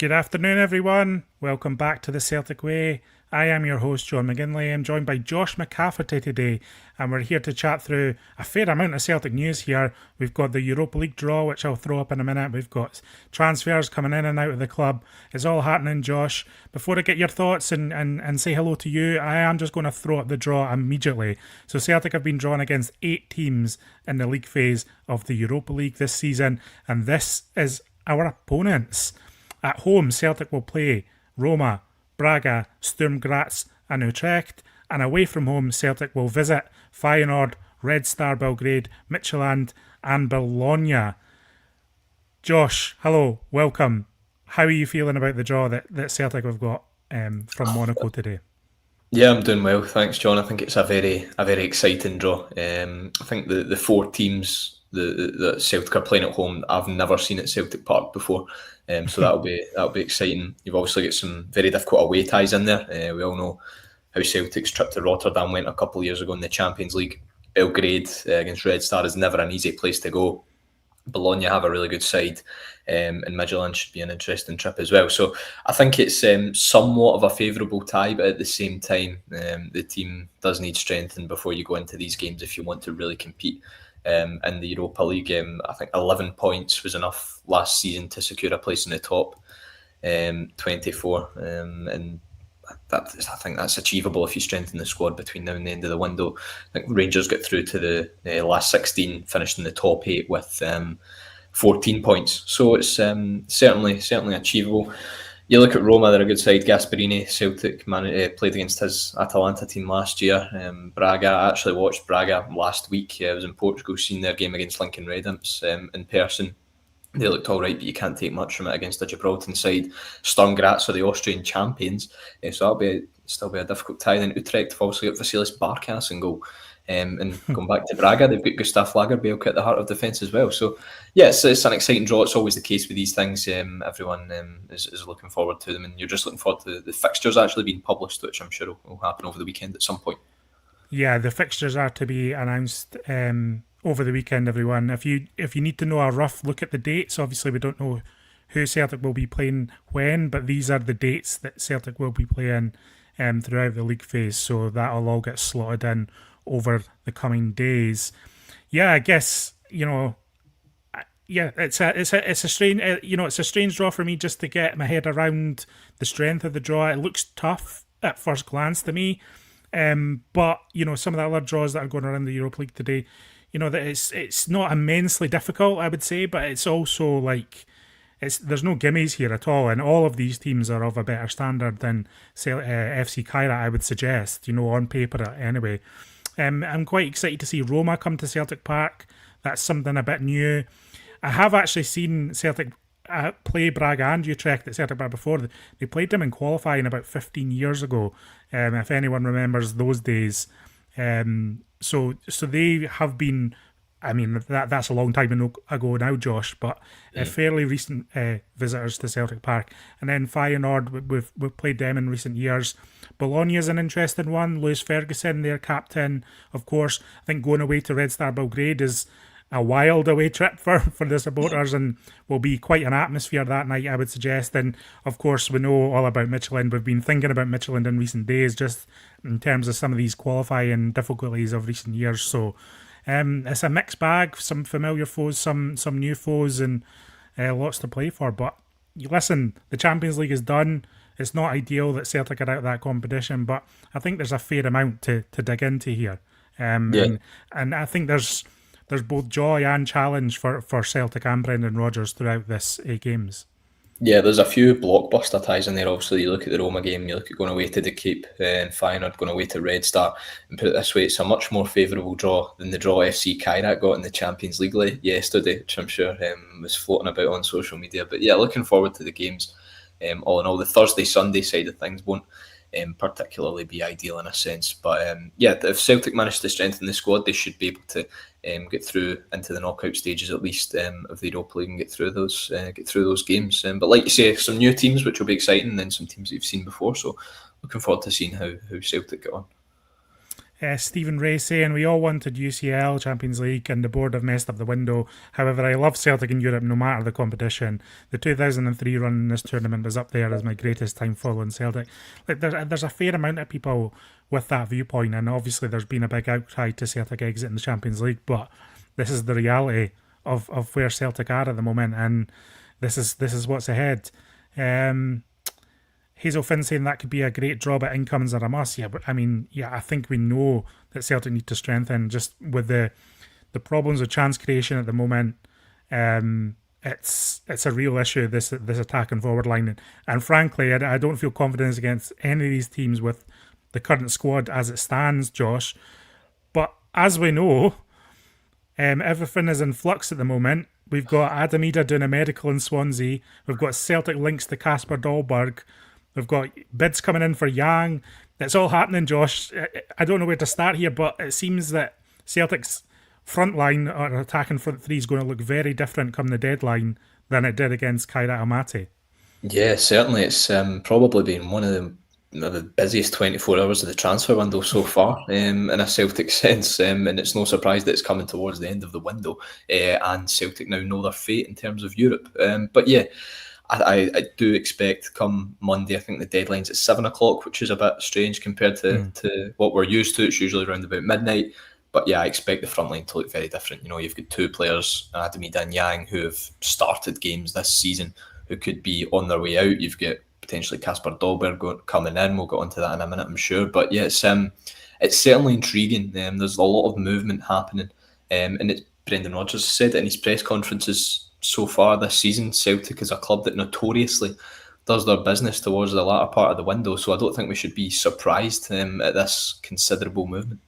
Good afternoon, everyone. Welcome back to the Celtic Way. I am your host, John McGinley. I'm joined by Josh McCafferty today, and we're here to chat through a fair amount of Celtic news here. We've got the Europa League draw, which I'll throw up in a minute. We've got transfers coming in and out of the club. It's all happening, Josh. Before I get your thoughts and say hello to you, I am just going to throw up the draw immediately. So Celtic have been drawn against 8 teams in the league phase of the Europa League this season, and this is our opponents. At home, Celtic will play Roma, Braga, Sturm Graz and Utrecht. And away from home, Celtic will visit Feyenoord, Red Star Belgrade, Midtjylland and Bologna. Josh, hello, welcome. How are you feeling about the draw that Celtic have got from Monaco today? Yeah, I'm doing well, thanks, John. I think it's a very exciting draw. I think the 4 teams that Celtic are playing at home, I've never seen at Celtic Park before. So that'll be exciting. You've obviously got some very difficult away ties in there. We all know how Celtic's trip to Rotterdam went a couple of years ago in the Champions League. Belgrade against Red Star is never an easy place to go. Bologna have a really good side, and Midtjylland should be an interesting trip as well. So I think it's somewhat of a favourable tie, but at the same time, the team does need strengthening before you go into these games if you want to really compete in the Europa League. I think 11 points was enough last season to secure a place in the top 24, and I think that's achievable if you strengthen the squad between now and the end of the window. I think Rangers got through to the last 16, finished in the top 8 with 14 points. So it's certainly achievable. You look at Roma, they're a good side. Gasperini, Celtic played against his Atalanta team last year. Braga, I actually watched Braga last week. I was in Portugal, seen their game against Lincoln Red Imps in person. They looked all right, but you can't take much from it against the Gibraltar side. Sturm Graz are the Austrian champions, so that'll still be a difficult tie. Then Utrecht have obviously got Vasilis Barkas in goal. And going back to Braga, they've got Gustav Lagerbielke at the heart of defence as well. So, yeah, it's an exciting draw. It's always the case with these things. Everyone is looking forward to them, and you're just looking forward to the fixtures actually being published, which I'm sure will happen over the weekend at some point. Yeah, the fixtures are to be announced over the weekend, everyone. If you need to know a rough look at the dates, obviously we don't know who Celtic will be playing when, but these are the dates that Celtic will be playing throughout the league phase, so that'll all get slotted in over the coming days. Yeah, I guess it's a strange it's a strange draw for me just to get my head around the strength of the draw. It looks tough at first glance to me, but some of the other draws that are going around the Europa League today, that it's not immensely difficult, I would say, but it's also like there's no gimmies here at all, and all of these teams are of a better standard than FC Cairo, I would suggest, on paper anyway. I'm quite excited to see Roma come to Celtic Park. That's something a bit new. I have actually seen Celtic play Braga and Utrecht at Celtic Park before. They played them in qualifying about 15 years ago, if anyone remembers those days. So they have been, I mean, that's a long time ago now, Josh, but fairly recent visitors to Celtic Park. And then Feyenoord, we've played them in recent years. Bologna is an interesting one. Lewis Ferguson, their captain, of course. I think going away to Red Star Belgrade is a wild away trip for the supporters and will be quite an atmosphere that night, I would suggest. And of course, we know all about Midtjylland. We've been thinking about Midtjylland in recent days, just in terms of some of these qualifying difficulties of recent years. So it's a mixed bag, some familiar foes, some new foes, and lots to play for. But listen, the Champions League is done. It's not ideal that Celtic are out of that competition, but I think there's a fair amount to dig into here. And I think there's both joy and challenge for Celtic and Brendan Rodgers throughout this 8 games. Yeah, there's a few blockbuster ties in there. Obviously, you look at the Roma game, you look at going away to the Cape and Feyenoord going away to Red Star. And put it this way, it's a much more favourable draw than the draw FC Kairat got in the Champions League yesterday, which I'm sure was floating about on social media. But yeah, looking forward to the games. All in all, the Thursday-Sunday side of things won't particularly be ideal in a sense. But if Celtic manage to strengthen the squad, they should be able to get through into the knockout stages at least of the Europa League and get through those games. But like you say, some new teams which will be exciting, and then some teams that you've seen before. So looking forward to seeing how Celtic get on. Stephen Ray saying we all wanted UCL, Champions League, and the board have messed up the window. However, I love Celtic in Europe no matter the competition. The 2003 run in this tournament is up there as my greatest time following Celtic. Like there's a fair amount of people with that viewpoint, and obviously there's been a big outcry to Celtic exit in the Champions League, but this is the reality of where Celtic are at the moment, and this is what's ahead. Hazel Finn saying that could be a great draw, but incomes are a must. Yeah, but I mean, yeah, I think we know that Celtic need to strengthen just with the problems with chance creation at the moment. It's a real issue, this attack and forward line, and frankly, I don't feel confidence against any of these teams with the current squad as it stands, Josh. But as we know, everything is in flux at the moment. We've got Adam Idah doing a medical in Swansea. We've got Celtic links to Kasper Dolberg. We've got bids coming in for Yang. It's all happening, Josh. I don't know where to start here, but it seems that Celtic's front line or attacking front three is going to look very different come the deadline than it did against Kairat Almaty. Yeah, certainly. It's probably been one of the busiest 24 hours of the transfer window so far, in a Celtic sense, and it's no surprise that it's coming towards the end of the window, and Celtic now know their fate in terms of Europe. But yeah, I do expect come Monday, I think the deadline's at 7 o'clock, which is a bit strange compared to what we're used to. It's usually around about midnight. But yeah, I expect the front line to look very different. You've got two players, Adam Idah and Yang, who have started games this season, who could be on their way out. You've got potentially Kasper Dolberg coming in. We'll get onto that in a minute, I'm sure. But yeah, it's certainly intriguing. There's a lot of movement happening. And it's Brendan Rodgers said it in his press conferences so far this season. Celtic is a club that notoriously does their business towards the latter part of the window. So I don't think we should be surprised at this considerable movement.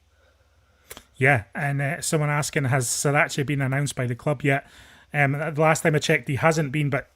Yeah, and someone asking, has Sirachi been announced by the club yet? The last time I checked, he hasn't been, but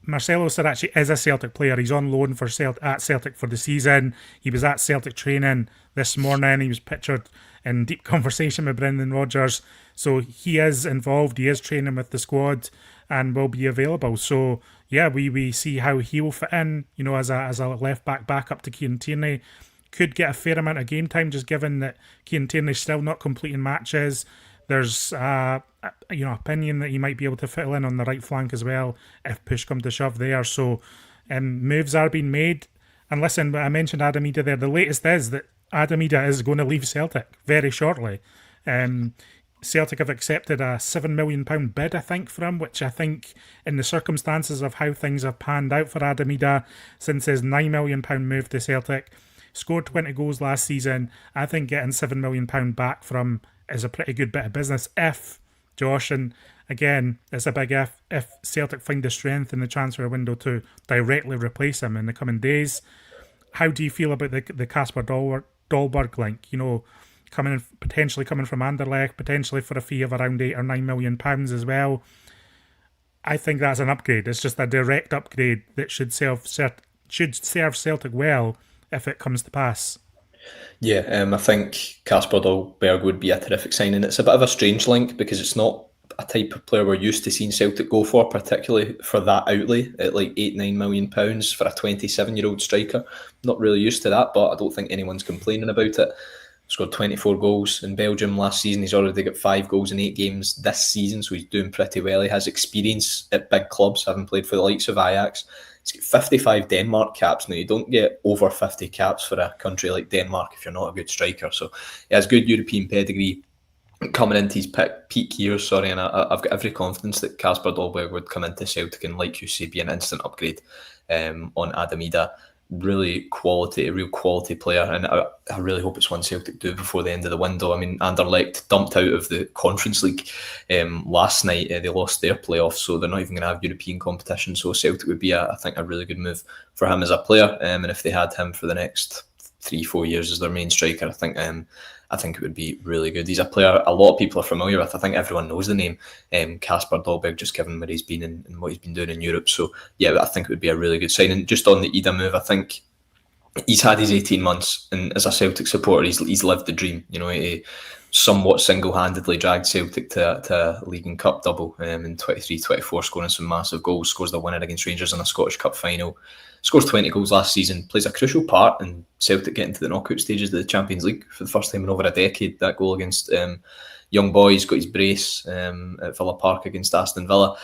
Marcelo Sirachi is a Celtic player. He's on loan for at Celtic for the season. He was at Celtic training this morning. He was pictured in deep conversation with Brendan Rodgers. So he is involved. He is training with the squad and will be available. So yeah, we see how he will fit in, as a left back up to Kieran Tierney. Could get a fair amount of game time, just given that Kieran Tierney's still not completing matches. There's opinion that he might be able to fill in on the right flank as well if push come to shove there. So moves are being made. And listen, I mentioned Adam Idah there. The latest is that Adam Idah is going to leave Celtic very shortly. Celtic have accepted a £7 million bid, I think, for him, which I think, in the circumstances of how things have panned out for Adam Idah since his £9 million move to Celtic, scored 20 goals last season, I think getting £7 million back from is a pretty good bit of business if, Josh, and again, it's a big if Celtic find the strength in the transfer window to directly replace him in the coming days. How do you feel about the Kasper Dolberg link? Potentially coming from Anderlecht, potentially for a fee of around £8 or £9 million as well. I think that's an upgrade. It's just a direct upgrade that should serve Celtic well if it comes to pass. Yeah, I think Kasper Dolberg would be a terrific signing. It's a bit of a strange link because it's not a type of player we're used to seeing Celtic go for, particularly for that outlay at like £8-9 million for a 27-year-old striker. Not really used to that, but I don't think anyone's complaining about it. Scored 24 goals in Belgium last season. He's already got 5 goals in 8 games this season, so he's doing pretty well. He has experience at big clubs, having played for the likes of Ajax. He's got 55 Denmark caps. Now, you don't get over 50 caps for a country like Denmark if you're not a good striker. So he has good European pedigree coming into his peak years, and I've got every confidence that Kasper Dolberg would come into Celtic and, like you say, be an instant upgrade on Adam Idah. Really quality, a real quality player, and I really hope it's one Celtic do before the end of the window. I mean, Anderlecht dumped out of the Conference League last night. They lost their playoffs, so they're not even going to have European competition. So Celtic would be, I think, a really good move for him as a player. And if they had him for the next 3-4 years as their main striker, I think it would be really good. He's a player a lot of people are familiar with. I think everyone knows the name, Kasper Dolberg, just given where he's been and what he's been doing in Europe. So yeah, I think it would be a really good signing. Just on the Idah move, I think he's had his 18 months, and as a Celtic supporter, he's lived the dream. You know, he somewhat single-handedly dragged Celtic to a League and Cup double in 23-24, scoring some massive goals. Scores the winner against Rangers in a Scottish Cup final. Scores 20 goals last season. Plays a crucial part in Celtic getting to the knockout stages of the Champions League for the first time in over a decade. That goal against Young Boys, got his brace at Villa Park against Aston Villa.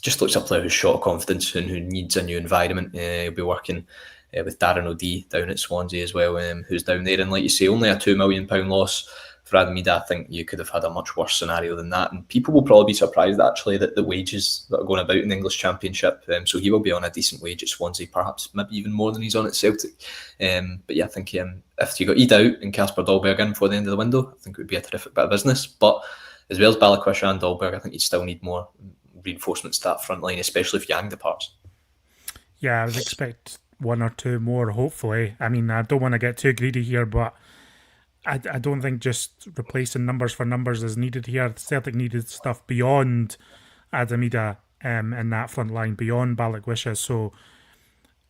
Just looks a player who's shot of confidence and who needs a new environment. He'll be working with Darren O'Dea down at Swansea as well, who's down there. And like you say, only a £2 million loss for Adam Idah. I think you could have had a much worse scenario than that. And people will probably be surprised, actually, that the wages that are going about in the English Championship. So he will be on a decent wage at Swansea, perhaps maybe even more than he's on at Celtic. But yeah, I think if you got Idah out and Kasper Dolberg in before the end of the window, I think it would be a terrific bit of business. But as well as Balikwisha and Dolberg, I think you'd still need more reinforcements to that front line, especially if Yang departs. Yeah, I would expect one or two more, hopefully. I mean, I don't want to get too greedy here, but I don't think just replacing numbers for numbers is needed here. Celtic needed stuff beyond Adam Idah in that front line, beyond Balikwisha. So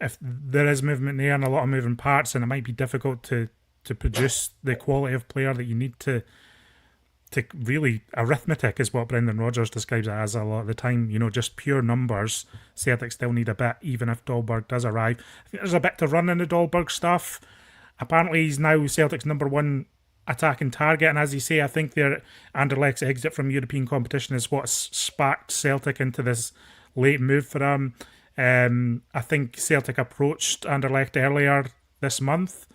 if there is movement there and a lot of moving parts, and it might be difficult to produce the quality of player that you need to really, arithmetic is what Brendan Rodgers describes it as a lot of the time, just pure numbers. Celtic still need a bit, even if Dolberg does arrive. I think there's a bit to run in the Dolberg stuff. Apparently he's now Celtic's number one attacking target, and as you say, I think their Anderlecht's exit from European competition is what sparked Celtic into this late move for him. I think Celtic approached Anderlecht earlier this month,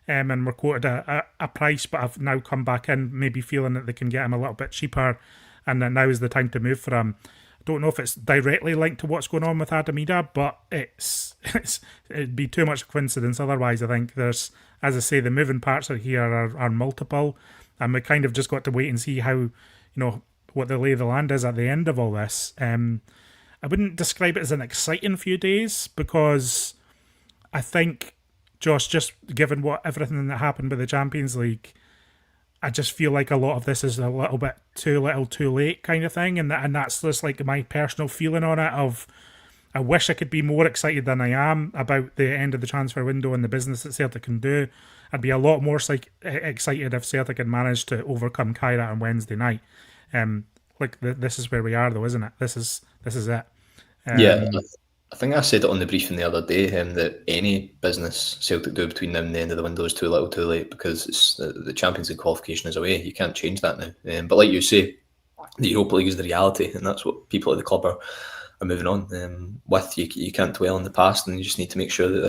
and were quoted a price, but have now come back in, maybe feeling that they can get him a little bit cheaper, and that now is the time to move for him. I don't know if it's directly linked to what's going on with Adam Idah, but it'd be too much coincidence otherwise. I think there's, as I say, the moving parts here are multiple, and we kind of just got to wait and see how, what the lay of the land is at the end of all this. I wouldn't describe it as an exciting few days, because I think, Josh, just given everything that happened with the Champions League, I just feel like a lot of this is a little bit too little, too late kind of thing, and that's just like my personal feeling on it. Of I wish I could be more excited than I am about the end of the transfer window and the business that Celtic can do. I'd be a lot more excited if Celtic had managed to overcome Kyra on Wednesday night. This is where we are, though, isn't it? This is it. Yeah. I think I said it on the briefing the other day, that any business Celtic do between now and the end of the window is too little too late, because it's the Champions League qualification is away. You can't change that now. But like you say, the Europa League is the reality, and that's what people at the club are moving on with. You can't dwell on the past, and you just need to make sure that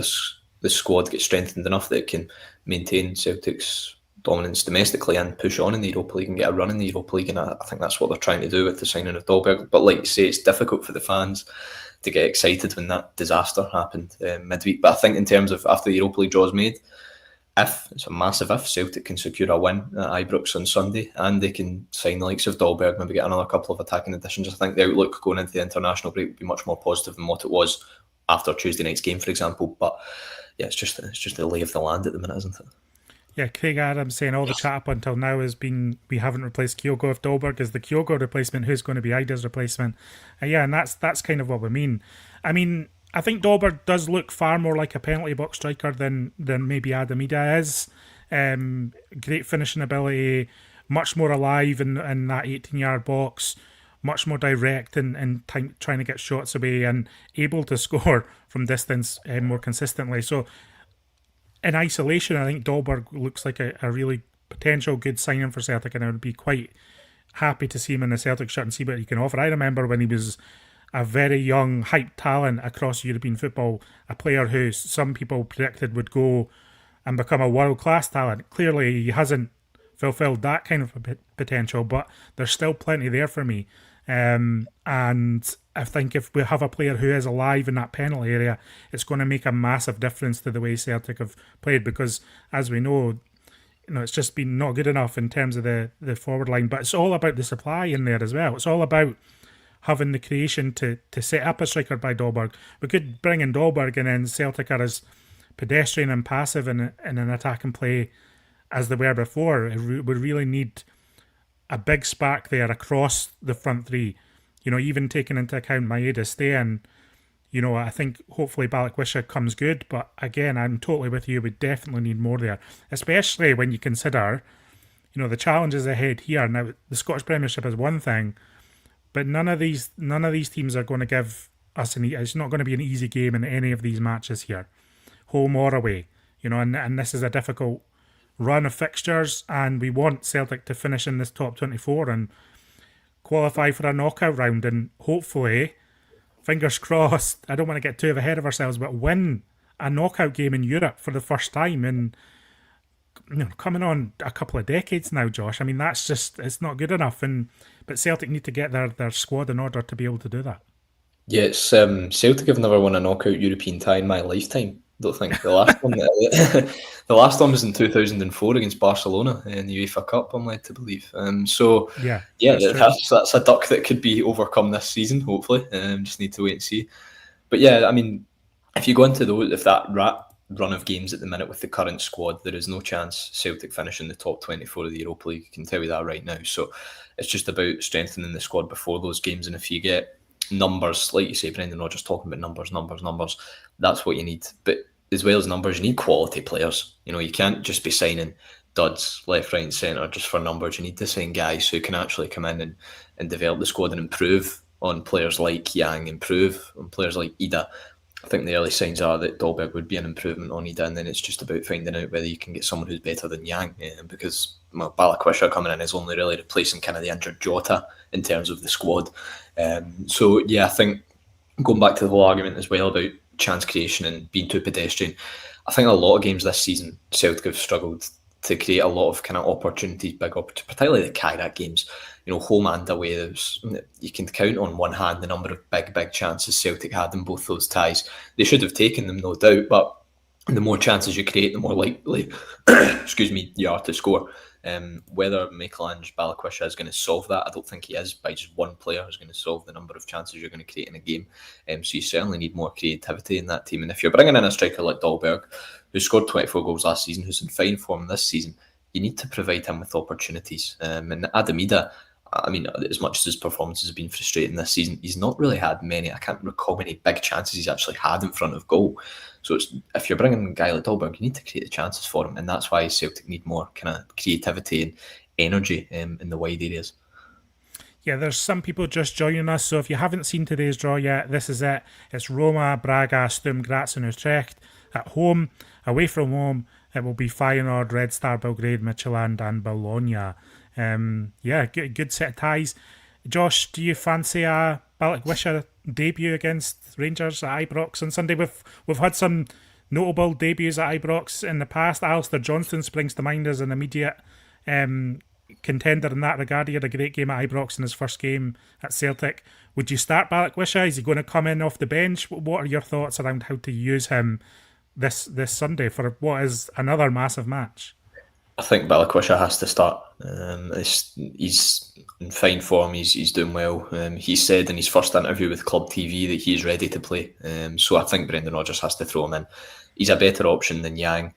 this squad gets strengthened enough that it can maintain Celtic's dominance domestically and push on in the Europa League and get a run in the Europa League. And I think that's what they're trying to do with the signing of Dolberg. But like you say, it's difficult for the fans to get excited when that disaster happened midweek. But I think in terms of after the Europa League draw is made, it's a massive if Celtic can secure a win at Ibrox on Sunday, and they can sign the likes of Dolberg, maybe get another couple of attacking additions, I think the outlook going into the international break would be much more positive than what it was after Tuesday night's game, for example. But yeah, it's just the lay of the land at the minute, isn't it? Yeah, Craig Adams saying all the chat up until now has been we haven't replaced Kyogo. If Dolberg is the Kyogo replacement, who's going to be Idah's replacement? Yeah, and that's kind of what we mean. I mean, I think Dolberg does look far more like a penalty box striker than maybe Adam Idah is. Great finishing ability, much more alive in that 18-yard box, much more direct and trying to get shots away, and able to score from distance more consistently. So in isolation, I think Dolberg looks like a really potential good signing for Celtic, and I would be quite happy to see him in the Celtic shirt and see what he can offer. I remember when he was a very young, hyped talent across European football, a player who some people predicted would go and become a world-class talent. Clearly, he hasn't fulfilled that kind of potential, but there's still plenty there for me. And I think if we have a player who is alive in that penalty area, it's going to make a massive difference to the way Celtic have played, because as we know, it's just been not good enough in terms of the forward line. But it's all about the supply in there as well. It's all about having the creation to set up a striker by Dolberg. We could bring in Dolberg, and then Celtic are as pedestrian and passive in an attack and play as they were before. We really need a big spark there across the front three. Even taking into account Maeda staying, I think hopefully Balikwisha comes good, but again, I'm totally with you. We definitely need more there, especially when you consider, the challenges ahead here. Now, the Scottish Premiership is one thing, but none of these teams are going to give us it's not going to be an easy game in any of these matches here, home or away. And this is a difficult run of fixtures, and we want Celtic to finish in this top 24 and qualify for a knockout round, and hopefully, fingers crossed, I don't want to get too ahead of ourselves, but win a knockout game in Europe for the first time in coming on a couple of decades now, Josh. I mean, it's not good enough, but Celtic need to get their squad in order to be able to do that. Yeah, it's Celtic have never won a knockout European tie in my lifetime. Don't think the last one. The last one was in 2004 against Barcelona in the UEFA Cup. I'm led to believe. So Yeah, that's a duck that could be overcome this season. Hopefully, just need to wait and see. But yeah, I mean, if you go into if that run of games at the minute with the current squad, there is no chance Celtic finish in the top 24 of the Europa League. I can tell you that right now. So it's just about strengthening the squad before those games, and if you get numbers, like you say, Brendan Rodgers talking about numbers, that's what you need. But as well as numbers, you need quality players. You can't just be signing duds left, right and centre just for numbers. You need to sign guys who can actually come in and develop the squad and improve on players like Yang, improve on players like Idah. I think the early signs are that Dolberg would be an improvement on Idah, and then it's just about finding out whether you can get someone who's better than Yang, because Balikwisha coming in is only really replacing kind of the injured Jota in terms of the squad. So yeah, I think going back to the whole argument as well about chance creation and being too pedestrian, I think a lot of games this season Celtic have struggled to create a lot of kind of opportunities, big opportunities, particularly the Kairat games. Home and away, you can count on one hand the number of big chances Celtic had in both those ties. They should have taken them, no doubt, but the more chances you create, the more likely, you are to score. Whether Michelange Balikwisha is going to solve that, I don't think he is. By just one player is going to solve the number of chances you're going to create in a game. So you certainly need more creativity in that team. And if you're bringing in a striker like Dolberg, who scored 24 goals last season, who's in fine form this season, you need to provide him with opportunities. And Adam Idah, I mean, as much as his performances have been frustrating this season, he's not really had many. I can't recall many big chances he's actually had in front of goal. So if you're bringing a guy like Dolberg, you need to create the chances for him, and that's why Celtic need more kind of creativity and energy in the wide areas. Yeah, there's some people just joining us, so if you haven't seen today's draw yet, this is it. It's Roma, Braga, Sturm Graz and Utrecht at home. Away from home, it will be Feyenoord, Red Star Belgrade, Midtjylland and Bologna. Good set of ties. Josh, do you fancy a Balikwisha debut against Rangers at Ibrox on Sunday? We've had some notable debuts at Ibrox in the past. Alistair Johnston springs to mind as an immediate contender in that regard. He had a great game at Ibrox in his first game at Celtic. Would you start Balikwisha? Is he going to come in off the bench? What are your thoughts around how to use him this Sunday for what is another massive match? I think Balikwisha has to start. He's in fine form. He's doing well. He said in his first interview with Club TV that he's ready to play. So I think Brendan Rodgers has to throw him in. He's a better option than Yang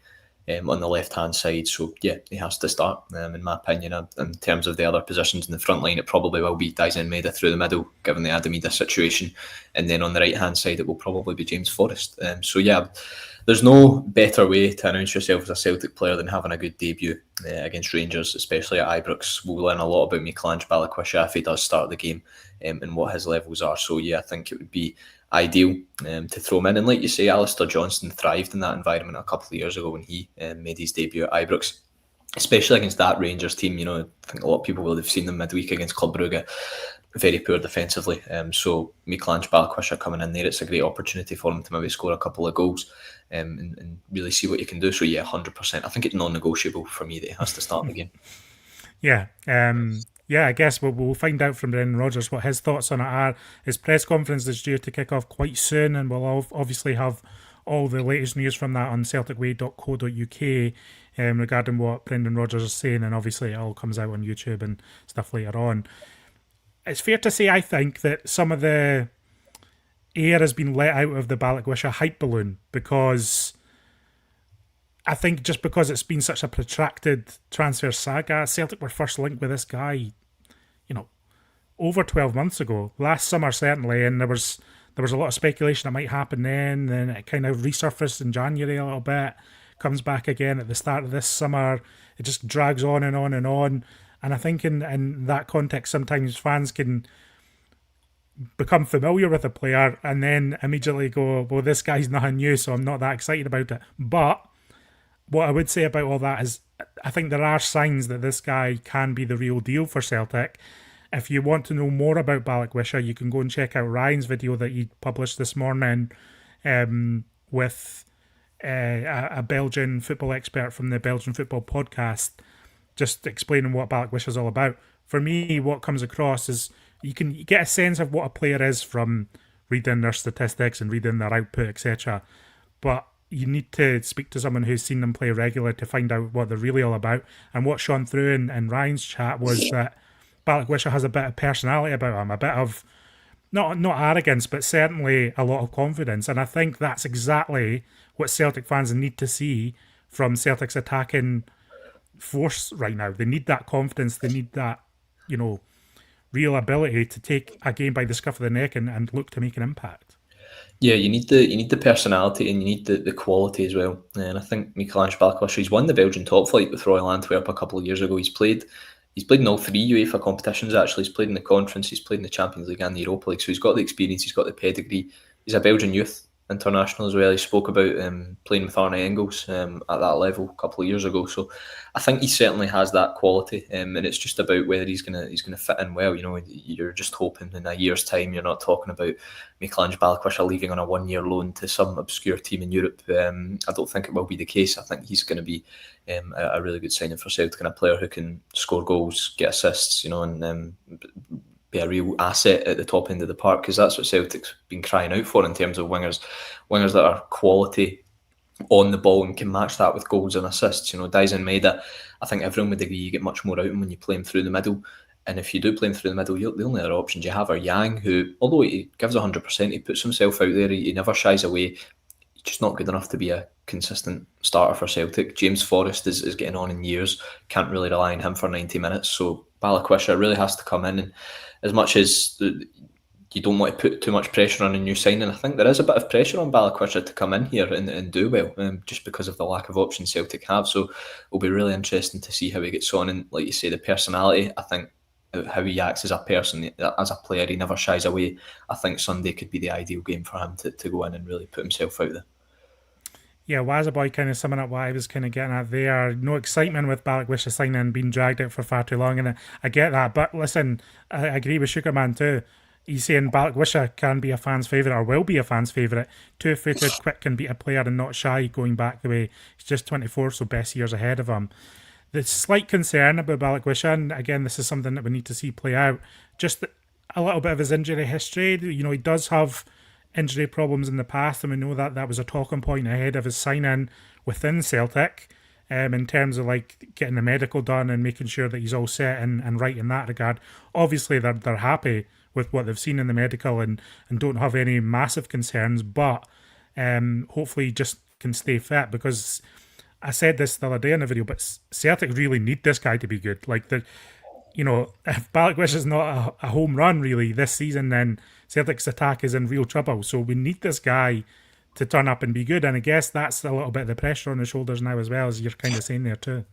on the left-hand side. So yeah, he has to start, in my opinion. In terms of the other positions in the front line, it probably will be Daizen Maeda through the middle, given the Adam Idah situation. And then on the right-hand side, it will probably be James Forrest. So yeah, there's no better way to announce yourself as a Celtic player than having a good debut against Rangers, especially at Ibrox. We'll learn a lot about Michelange Balikwisha if he does start the game and what his levels are. So yeah, I think it would be ideal to throw him in. And like you say, Alistair Johnston thrived in that environment a couple of years ago when he made his debut at Ibrox, especially against that Rangers team. I think a lot of people will have seen them midweek against Club Brugge. Very poor defensively. So Michelange Balikwisha coming in there, it's a great opportunity for him to maybe score a couple of goals and really see what you can do. So yeah, 100%. I think it's non-negotiable for me that he has to start the game. Yeah. I guess we'll find out from Brendan Rodgers what his thoughts on it are. His press conference is due to kick off quite soon, and we'll obviously have all the latest news from that on celticway.co.uk regarding what Brendan Rodgers is saying, and obviously it all comes out on YouTube and stuff later on. It's fair to say, I think, that some of the air has been let out of the Balikwisha hype balloon, because I think just because it's been such a protracted transfer saga, Celtic were first linked with this guy, over 12 months ago, last summer certainly, and there was there was a lot of speculation that might happen then it kind of resurfaced in January a little bit, comes back again at the start of this summer. It just drags on and on and on. And I think in that context, sometimes fans can become familiar with a player and then immediately go, well, this guy's nothing new, so I'm not that excited about it. But what I would say about all that is I think there are signs that this guy can be the real deal for Celtic. If you want to know more about Balikwisha, you can go and check out Ryan's video that he published this morning with a Belgian football expert from the Belgian Football Podcast, just explaining what Balikwisha is all about. For me, what comes across is you can get a sense of what a player is from reading their statistics and reading their output, etc. But you need to speak to someone who's seen them play regularly to find out what they're really all about. And what shone through in Ryan's chat was that Balikwisha has a bit of personality about him, a bit of not arrogance, but certainly a lot of confidence. And I think that's exactly what Celtic fans need to see from Celtic's attacking force right now. They need that confidence. They need that, real ability to take a game by the scruff of the neck and look to make an impact. Yeah, you need the personality and you need the quality as well. And I think Michelangelo Balikwisha, he's won the Belgian top flight with Royal Antwerp a couple of years ago. He's played in all three UEFA competitions actually. He's played in the Conference, he's played in the Champions League and the Europa League. So he's got the experience, he's got the pedigree. He's a Belgian youth international as well. He spoke about playing with Arne Engels at that level a couple of years ago. So I think he certainly has that quality, and it's just about whether he's gonna fit in well. You're just hoping in a year's time you're not talking about Michelangelo Balikwisha leaving on a 1-year loan to some obscure team in Europe. I don't think it will be the case. I think he's going to be a really good signing for Celtic and a player who can score goals, get assists, and be a real asset at the top end of the park, because that's what Celtic's been crying out for in terms of wingers that are quality on the ball and can match that with goals and assists. Dyson Maeda, I think everyone would agree you get much more out of him when you play him through the middle. And if you do play him through the middle, the only other options you have are Yang, who, although he gives 100%, he puts himself out there, he never shies away. He's just not good enough to be a consistent starter for Celtic. James Forrest is getting on in years, can't really rely on him for 90 minutes. So Balikwisha really has to come in, and as much as you don't want to put too much pressure on a new signing, I think there is a bit of pressure on Balikwisha to come in here and do well, just because of the lack of options Celtic have. So it'll be really interesting to see how he gets on. And like you say, the personality, I think how he acts as a person, as a player, he never shies away. I think Sunday could be the ideal game for him to go in and really put himself out there. Yeah, Wazaboy kind of summing up what I was kind of getting at there. No excitement with Balikwisha signing and being dragged out for far too long, and I get that. But listen, I agree with Sugarman too. He's saying Balikwisha can be a fan's favourite or will be a fan's favourite. Two-footed, quick, can beat a player and not shy going back the way. He's just 24, so best years ahead of him. The slight concern about Balikwisha, and again, this is something that we need to see play out, just a little bit of his injury history. He does have injury problems in the past, and we know that was a talking point ahead of his sign-in within Celtic, in terms of getting the medical done and making sure that he's all set and right in that regard. Obviously, they're happy with what they've seen in the medical and don't have any massive concerns, but hopefully he just can stay fit, because I said this the other day in the video, but Celtic really need this guy to be good. If Balikwisha is not a home run really this season, then Celtic's attack is in real trouble. So we need this guy to turn up and be good. And I guess that's a little bit of the pressure on his shoulders now as well, as you're kind of saying there too.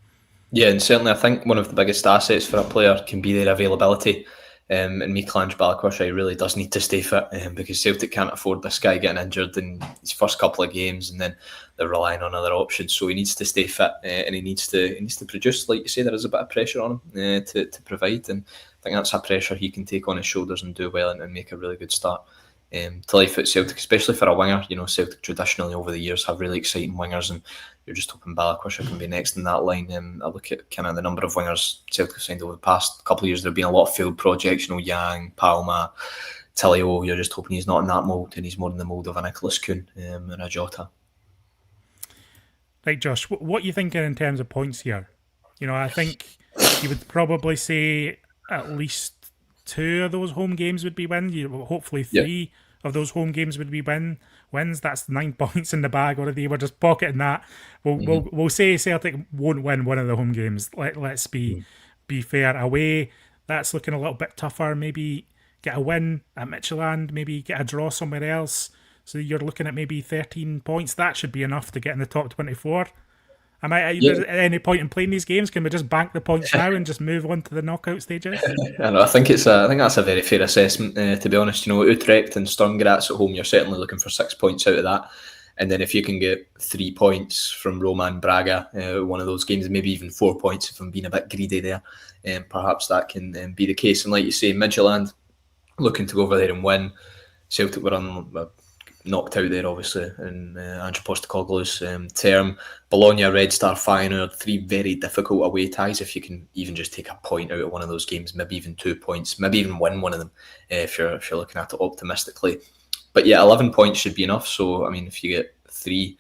Yeah, and certainly I think one of the biggest assets for a player can be their availability. And Michelangelo Balikwisha really does need to stay fit, because Celtic can't afford this guy getting injured in his first couple of games, and then they're relying on other options. So he needs to stay fit, and he needs to produce. Like you say, there is a bit of pressure on him to provide, and I think that's a pressure he can take on his shoulders and do well and make a really good start to life at Celtic, especially for a winger. Celtic traditionally over the years have really exciting wingers, and you're just hoping Balikwisha can be next in that line. I look at kind of the number of wingers Celtic have signed over the past couple of years. There have been a lot of failed projects, Yang, Palma, Tilio. You're just hoping he's not in that mould, and he's more in the mould of a Nicholas Kuhn and a Jota. Right, Josh, what are you thinking in terms of points here? I think you would probably say at least 2 of those home games would be wins. Hopefully 3 of those home games would be wins. That's 9 points in the bag already. We're just pocketing that. We'll say Celtic won't win one of the home games. Let's be fair. Away, that's looking a little bit tougher. Maybe get a win at Midtjylland, maybe get a draw somewhere else. So you're looking at maybe 13 points. That should be enough to get in the top 24. Yeah, There's any point in playing these games? Can we just bank the points now and just move on to the knockout stages? I think I think that's a very fair assessment. To be honest, Utrecht and Sturm Graz at home, you're certainly looking for 6 points out of that. And then if you can get 3 points from Roman Braga, one of those games, maybe even 4 points if I'm being a bit greedy there, perhaps that can be the case. And like you say, Midtjylland looking to go over there and win. Celtic were knocked out there, obviously, in Andrew Postecoglou's term. Bologna, Red Star, Feyenoord, 3 very difficult away ties. If you can even just take a point out of one of those games, maybe even 2 points, maybe even win one of them, if you're looking at it optimistically. But yeah, 11 points should be enough. So, I mean, if you get 3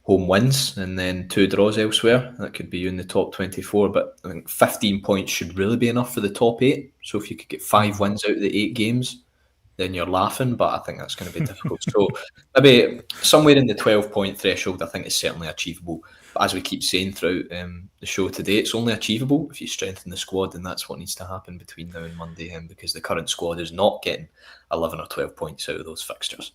home wins and then 2 draws elsewhere, that could be you in the top 24. But I think 15 points should really be enough for the top 8. So if you could get 5 wins out of the 8 games, then you're laughing, but I think that's going to be difficult. So maybe somewhere in the 12-point threshold, I think is certainly achievable. But as we keep saying throughout the show today, it's only achievable if you strengthen the squad, and that's what needs to happen between now and Monday, because the current squad is not getting 11 or 12 points out of those fixtures.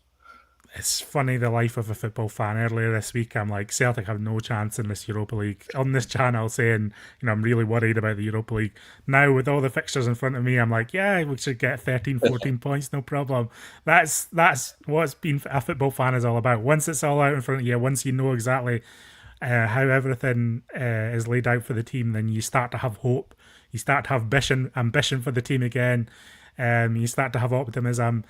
It's funny, the life of a football fan. Earlier this week, I'm like, Celtic have no chance in this Europa League. On this channel saying, I'm really worried about the Europa League. Now, with all the fixtures in front of me, I'm like, yeah, we should get 13, 14 points, no problem. That's what's been a football fan is all about. Once it's all out in front of you, once you know exactly how everything is laid out for the team, then you start to have hope. You start to have ambition for the team again. You start to have optimism.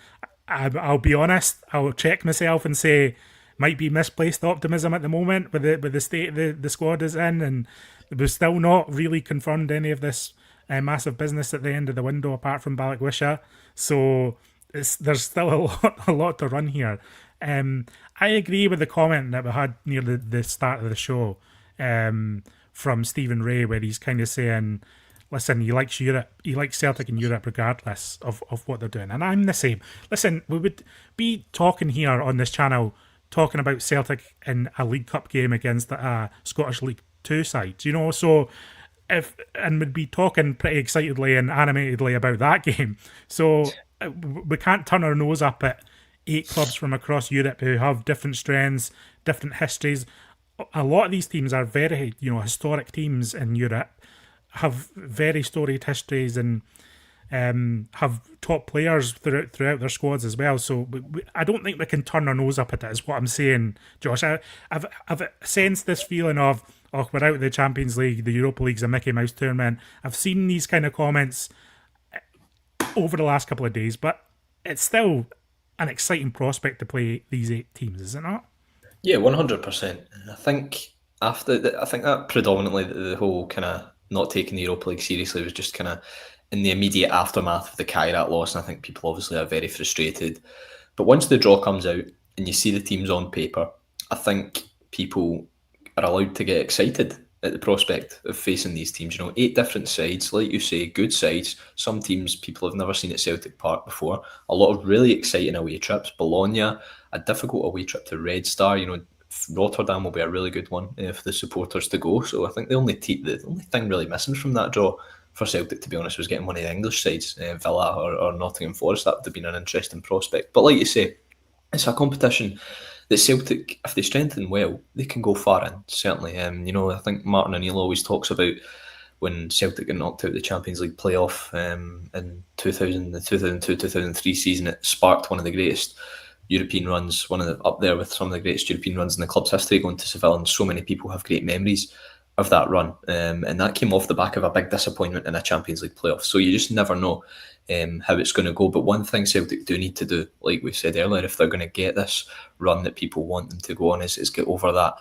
I'll be honest, I'll check myself and say might be misplaced optimism at the moment with the state the squad is in, and we've still not really confirmed any of this massive business at the end of the window apart from Balikwisha. So there's still a lot to run here. I agree with the comment that we had near the start of the show from Stephen Ray, where he's kind of saying, listen, he likes Europe. He likes Celtic in Europe regardless of what they're doing. And I'm the same. Listen, we would be talking here on this channel, talking about Celtic in a League Cup game against a Scottish League 2 side. So and we'd be talking pretty excitedly and animatedly about that game. So we can't turn our nose up at 8 clubs from across Europe who have different strengths, different histories. A lot of these teams are very, historic teams in Europe, have very storied histories, and have top players throughout their squads as well. So I don't think we can turn our nose up at it, is what I'm saying, Josh. I've sensed this feeling of, we're out of the Champions League, the Europa League's a Mickey Mouse tournament. I've seen these kind of comments over the last couple of days, but it's still an exciting prospect to play these 8 teams, is it not? Yeah, 100%. I think that predominantly the whole kind of not taking the Europa League seriously was just kind of in the immediate aftermath of the Kairat loss, and I think people obviously are very frustrated. But once the draw comes out and you see the teams on paper, I think people are allowed to get excited at the prospect of facing these teams. 8 different sides, like you say, good sides. Some teams people have never seen at Celtic Park before. A lot of really exciting away trips. Bologna, a difficult away trip to Red Star. Rotterdam will be a really good one for the supporters to go. So I think the only thing really missing from that draw for Celtic, to be honest, was getting one of the English sides, Villa or Nottingham Forest. That would have been an interesting prospect. But like you say, it's a competition that Celtic, if they strengthen well, they can go far in, certainly. I think Martin O'Neill always talks about when Celtic got knocked out of the Champions League playoff in 2002-2003 season. It sparked one of the greatest European runs, up there with some of the greatest European runs in the club's history, going to Seville, and so many people have great memories of that run. And that came off the back of a big disappointment in a Champions League playoff. So you just never know how it's going to go. But one thing Celtic do need to do, like we said earlier, if they're going to get this run that people want them to go on, is get over that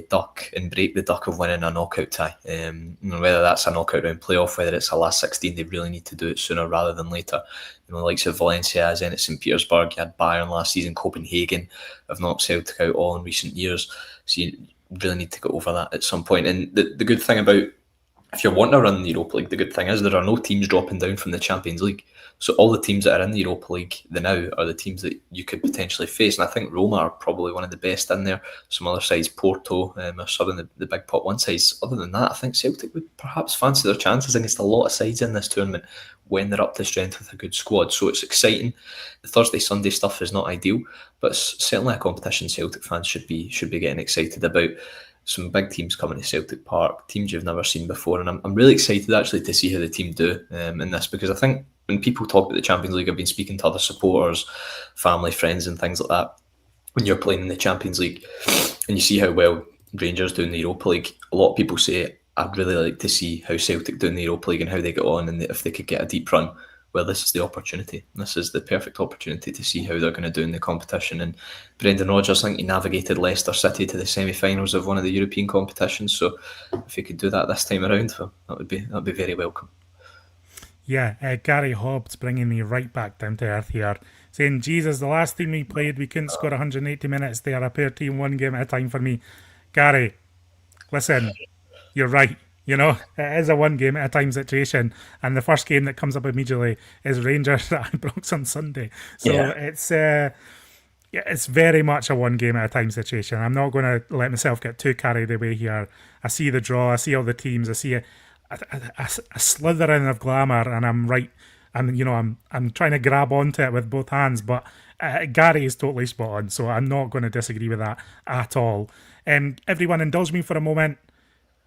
duck and break the duck of winning a knockout tie. Whether that's a knockout round playoff, whether it's a last 16, they really need to do it sooner rather than later. The likes of Valencia, Zenit St. Petersburg, you had Bayern last season, Copenhagen have knocked Celtic out all in recent years. So you really need to get over that at some point. And the good thing about if you're wanting to run the Europa League, the good thing is there are no teams dropping down from the Champions League. So all the teams that are in the Europa League now are the teams that you could potentially face. And I think Roma are probably one of the best in there. Some other sides, Porto, are some of the big pot one sides. Other than that, I think Celtic would perhaps fancy their chances against a lot of sides in this tournament when they're up to strength with a good squad. So it's exciting. The Thursday, Sunday stuff is not ideal, but it's certainly a competition Celtic fans should be getting excited about. Some big teams coming to Celtic Park, teams you've never seen before, and I'm really excited actually to see how the team do in this, because I think when people talk about the Champions League, I've been speaking to other supporters, family, friends and things like that. When you're playing in the Champions League and you see how well Rangers do in the Europa League, a lot of people say, I'd really like to see how Celtic do in the Europa League and how they get on, and if they could get a deep run. Well, this is the opportunity. This is the perfect opportunity to see how they're going to do in the competition. And Brendan Rodgers, I think he navigated Leicester City to the semi-finals of one of the European competitions. So if he could do that this time around, well, that would be very welcome. Yeah, Gary Hobbs bringing me right back down to earth here, saying, Jesus, the last team we played, we couldn't score 180 minutes. They are a pair team, one game at a time for me. Gary, listen, you're right. You know, it is a one game at a time situation, and the first game that comes up immediately is Rangers at Ibrox on Sunday. So it's very much a one game at a time situation. I'm not going to let myself get too carried away here. I see the draw, I see all the teams, I see a slithering of glamour, and I'm right. I'm trying to grab onto it with both hands, but Gary is totally spot on, so I'm not going to disagree with that at all. Everyone, indulge me for a moment.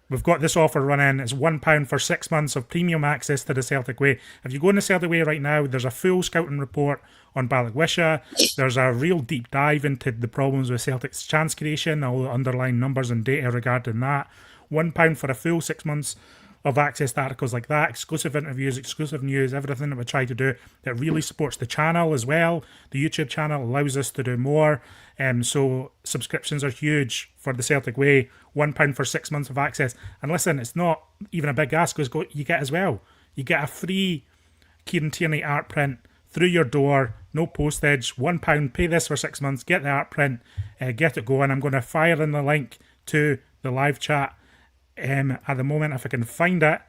We've got this offer running. It's £1 for 6 months of premium access to the Celtic Way. If you go in the Celtic Way right now, there's a full scouting report on Balagwisha. There's a real deep dive into the problems with Celtic's chance creation, all the underlying numbers and data regarding that. £1 for a full 6 months of access to articles like that, exclusive interviews, exclusive news, everything that we try to do that really supports the channel as well. The YouTube channel allows us to do more. So subscriptions are huge for the Celtic Way. £1 for 6 months of access. And listen, it's not even a big ask, because you get as well. You get a free Kieran Tierney art print through your door, no postage, £1, pay this for 6 months, get the art print, get it going. I'm going to fire in the link to the live chat at the moment, if I can find it.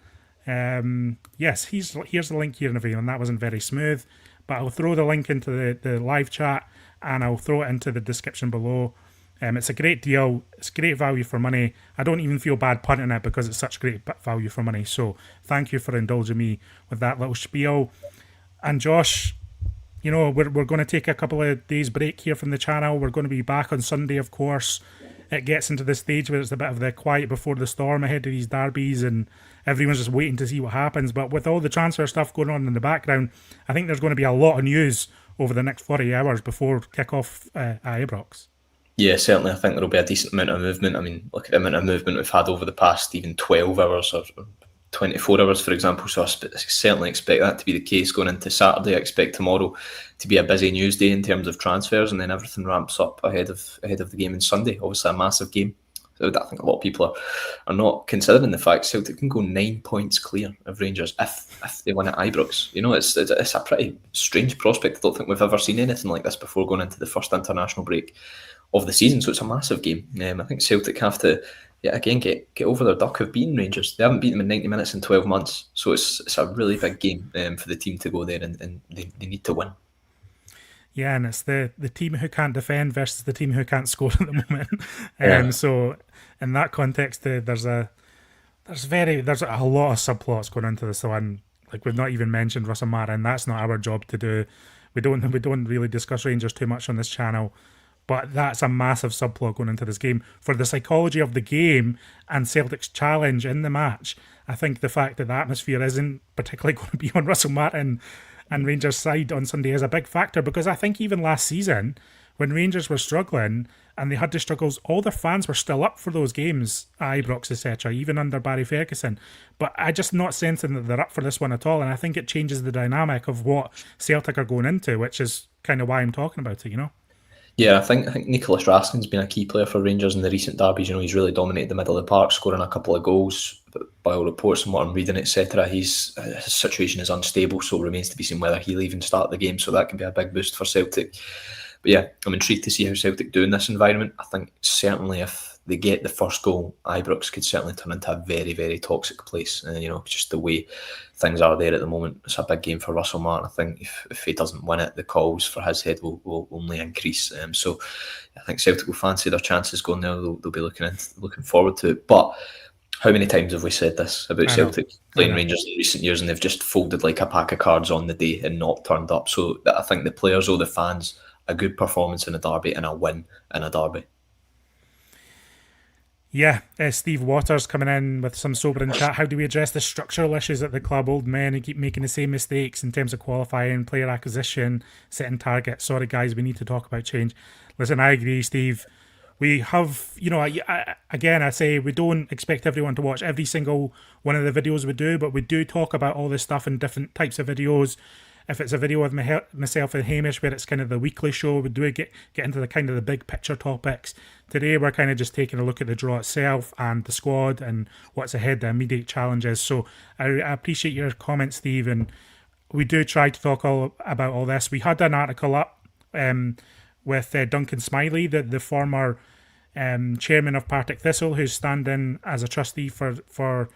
Yes, here's the link here in the video, and that wasn't very smooth, but I'll throw the link into the live chat, and I'll throw it into the description below. It's a great deal. It's great value for money. I don't even feel bad punting it because it's such great value for money. So thank you for indulging me with that little spiel. And Josh, you know, we're going to take a couple of days break here from the channel. We're going to be back on Sunday, of course. It gets into the stage where it's a bit of the quiet before the storm ahead of these derbies, and everyone's just waiting to see what happens. But with all the transfer stuff going on in the background, I think there's going to be a lot of news over the next 40 hours before kick-off at Ibrox. Yeah, certainly. I think there'll be a decent amount of movement. I mean, look at the amount of movement we've had over the past even 12 hours or 24 hours, for example. So I certainly expect that to be the case going into Saturday. I expect tomorrow to be a busy news day in terms of transfers, and then everything ramps up ahead of the game on Sunday. Obviously, a massive game. So I think a lot of people are not considering the fact Celtic can go 9 points clear of Rangers if they win at Ibrox. You know, it's a pretty strange prospect. I don't think we've ever seen anything like this before going into the first international break of the season. So it's a massive game. I think Celtic have to, again, get over their duck of beating Rangers. They haven't beaten them in 90 minutes in 12 months. So it's a really big game for the team to go there, and they need to win. Yeah, and it's the team who can't defend versus the team who can't score at the moment. So in that context, there's a lot of subplots going into this one. Like, we've not even mentioned Russell Marin. That's not our job to do. We don't really discuss Rangers too much on this channel, but that's a massive subplot going into this game for the psychology of the game and Celtic's challenge in the match. I think the fact that the atmosphere isn't particularly going to be on Russell Martin and Rangers' side on Sunday is a big factor, because I think even last season, when Rangers were struggling and they had the struggles, all their fans were still up for those games at Ibrox, etc., even under Barry Ferguson. But I'm just not sensing that they're up for this one at all, and I think it changes the dynamic of what Celtic are going into, which is kind of why I'm talking about it, you know? Yeah, I think Nicholas Raskin's been a key player for Rangers in the recent derbies. You know, he's really dominated the middle of the park, scoring a couple of goals. But by all reports and what I'm reading, etc., his situation is unstable, so it remains to be seen whether he'll even start the game. So that could be a big boost for Celtic. But yeah, I'm intrigued to see how Celtic do in this environment. I think certainly if they get the first goal, Ibrox could certainly turn into a very, very toxic place. Just the way things are there at the moment. It's a big game for Russell Martin. I think if he doesn't win it, the calls for his head will only increase. So I think Celtic will fancy their chances going there. They'll be looking forward to it. But how many times have we said this about Celtic playing Rangers in recent years, and they've just folded like a pack of cards on the day and not turned up? So I think the players owe the fans a good performance in a derby and a win in a derby. Yeah, Steve Waters coming in with some sobering chat. How do we address the structural issues at the club? Old men who keep making the same mistakes in terms of qualifying, player acquisition, setting targets. Sorry, guys, we need to talk about change. Listen, I agree, Steve. We have, I say we don't expect everyone to watch every single one of the videos we do, but we do talk about all this stuff in different types of videos. If it's a video with myself and Hamish where it's kind of the weekly show, we do get into the kind of the big picture topics. Today we're kind of just taking a look at the draw itself and the squad and what's ahead, the immediate challenges. So I appreciate your comments, Steve, and we do try to talk about all this. We had an article up with Duncan Smiley, the former chairman of Partick Thistle, who's standing as a trustee for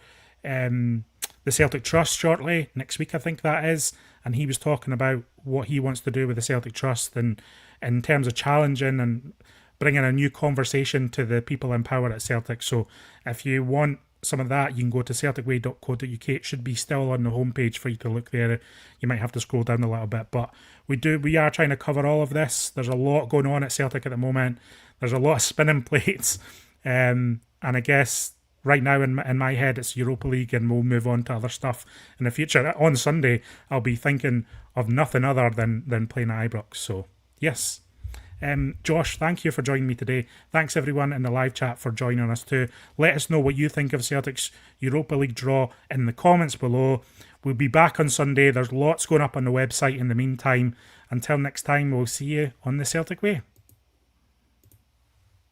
the Celtic Trust shortly, next week I think that is, and he was talking about what he wants to do with the Celtic Trust and in terms of challenging and bringing a new conversation to the people in power at Celtic. So if you want some of that, you can go to celticway.co.uk. It should be still on the homepage for you to look there. You might have to scroll down a little bit, but we are trying to cover all of this. There's a lot going on at Celtic at the moment. There's a lot of spinning plates, and I guess right now in my head it's Europa League, and we'll move on to other stuff in the future. On Sunday I'll be thinking of nothing other than playing at Ibrox. So yes. Josh, thank you for joining me today. Thanks everyone in the live chat for joining us too. Let us know what you think of Celtic's Europa League draw in the comments below. We'll be back on Sunday. There's lots going up on the website in the meantime. Until next time, we'll see you on the Celtic Way.